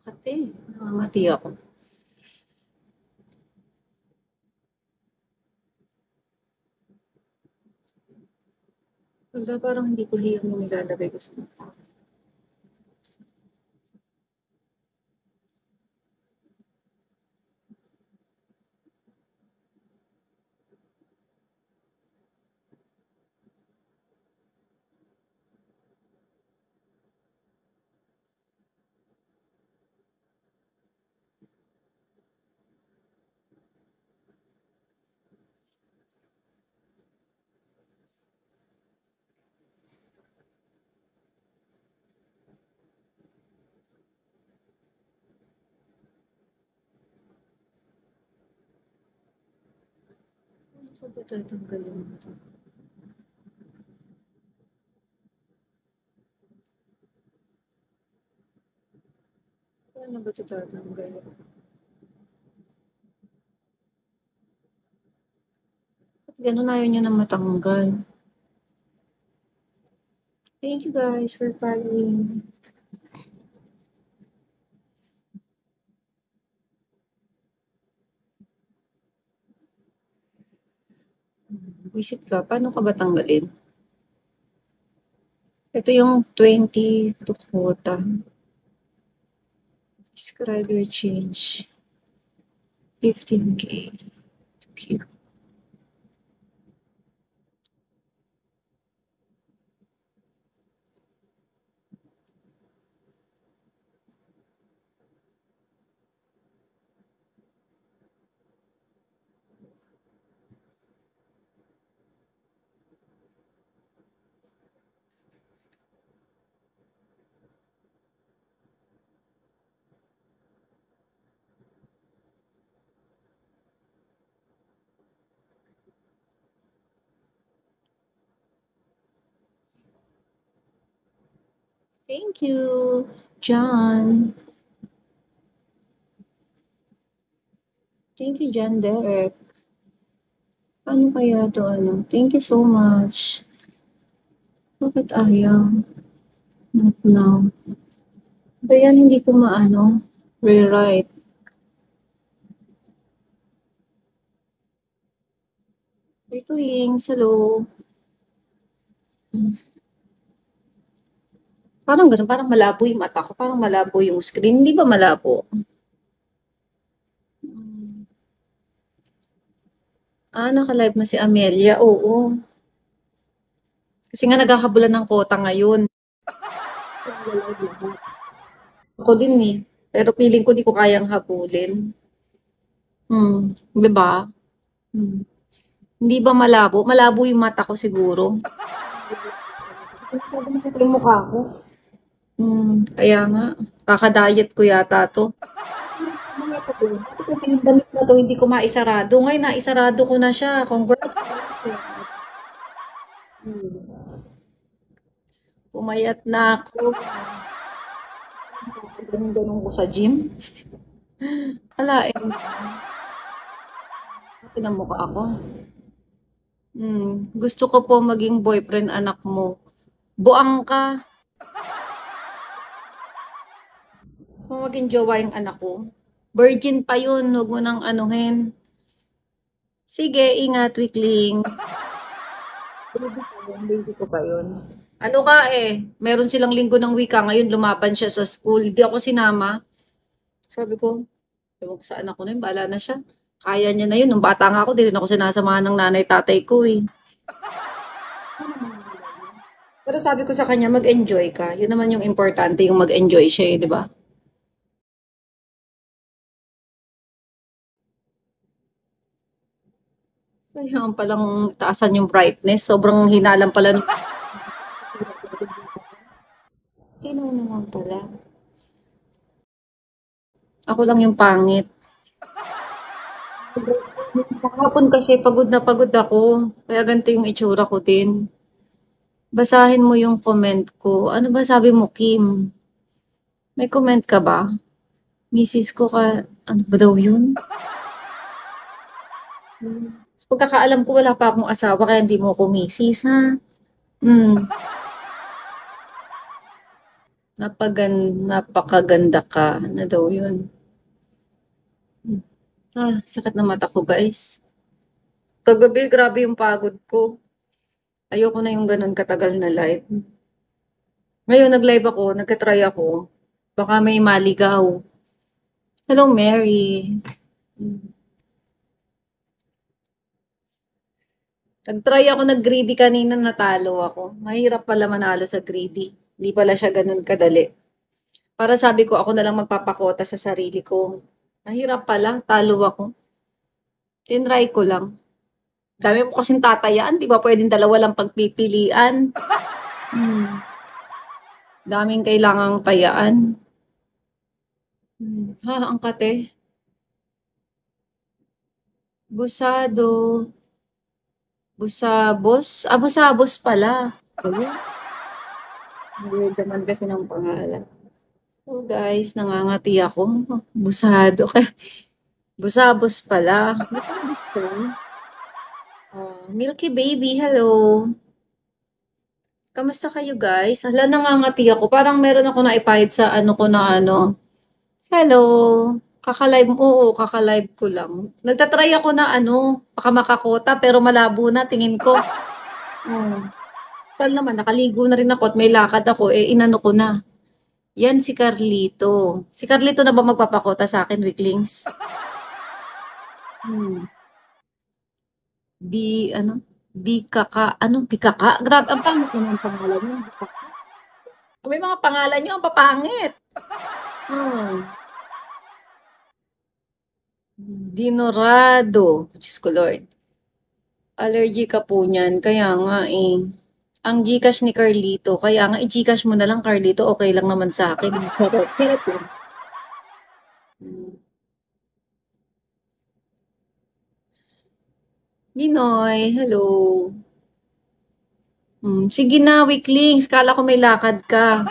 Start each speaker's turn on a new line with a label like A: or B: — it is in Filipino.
A: Kate, namamati ako. Wala, parang hindi ko hiyang yung nilalagay ko sa mukha. Ano ko ba tatanggalin mo to? Paano ba ito tatanggalin? Ba't ganun ayaw niya na matanggal? Thank you guys for following. Visit ka, paano ka ba tanggalin? Ito yung 20 to quota. Subscriber change. 15K. Cute. Thank you, John. Thank you, John Derek. Paano kaya to ano? Thank you so much. Bakit ayaw? Not now. Ba yan hindi ko maano? Rewrite. Ito yung hello. Parang ganun, parang malabo yung mata ko. Parang malabo yung screen. Hindi ba malabo? Naka-live na si Amelia. Oo. Kasi nga nagkakabulan ng quota ngayon. Ako din eh. Pero feeling ko di ko kayang habulin. Di ba? Hmm. Hindi ba malabo? Malabo yung mata ko siguro. Masyadong makita yung mukha ko. Kaya nga. Kaka-diet ko yata to. Kasi yung damit na to, hindi ko maisarado. Ngayon, naisarado ko na siya. Congrats. Pumayat na ako. Ganun-ganun ko sa gym. Wala eh. Pinamukha ako. Gusto ko po maging boyfriend anak mo. Buang ka. So, maging jowa yung anak ko. Virgin pa yun. Huwag mo nang anuhin. Sige, ingat, weakling. Baby ko pa yun. Ano ka eh, meron silang linggo ng wika. Ngayon, lumaban siya sa school. Hindi ako sinama. Sabi ko, ewan ko sa anak ko na yun, bahala na siya. Kaya niya na yun. Nung bata nga ako, di rin ako sinasamahan ng nanay tatay ko eh. Pero sabi ko sa kanya, mag-enjoy ka. Yun naman yung importante, yung mag-enjoy siya eh, di ba? Kailangan palang taasan yung brightness. Sobrang hinalang pala. Tinaw naman pala. Ako lang yung pangit. Kahapon kasi pagod na pagod ako. Kaya ganito yung itsura ko din. Basahin mo yung comment ko. Ano ba sabi mo, Kim? May comment ka ba? Misis ko ka... Ano ba daw yun? Sa pagkakaalam ko, wala pa akong asawa kaya hindi mo ako misis, ha? Hmm. Napakaganda ka. Ano daw yun? Sakit na mata ko, guys. Kagabi, grabe yung pagod ko. Ayoko na yung ganun katagal na live. Ngayon, nag-live ako, nagka-try ako. Baka may maligaw. Hello, Mary. Nag-try ako nag-greedy kanina, natalo ako. Mahirap pala manalo sa greedy. Hindi pala siya ganun kadali. Para sabi ko, ako na lang magpapakota sa sarili ko. Mahirap pala, talo ako. Tinry ko lang. Dami mo kasing tatayaan, di ba pwedeng dalawa lang pagpipilian? Hmm. Daming kailangang tayaan. Ang kate. Busado. Busabos. Busabos pala. Ayun. Weird naman kasi ng pangalan. Oh guys, nangangati ako. Busado. Busabos pala. Busabos pala. Milky Baby, hello. Kamusta kayo guys? Hala, nangangati ako. Parang meron ako naipahid sa ano ko na ano. Hello. Kaka-live, oo, kaka-live ko lang. Nagtatry ako na ano, baka makakota pero malabo na tingin ko. Tal naman, nakaligo na rin ako at may lakad ako, inano ko na. Yan si Carlito. Si Carlito na ba magpapakota sa akin, weaklings? Ano? Bikaka? Grabe, ang pangit naman ang pangalan niyo, Bikaka. May mga pangalan niyo, ang papangit. Dinorado. Diyos ko Lord. Allergy ka po niyan, kaya nga eh. Ang Gcash ni Carlito, kaya nga i-Gcash mo na lang Carlito, okay lang naman sa akin. Charot yun. Ninoy, hello. Sige na, weaklings. Kala ko may lakad ka.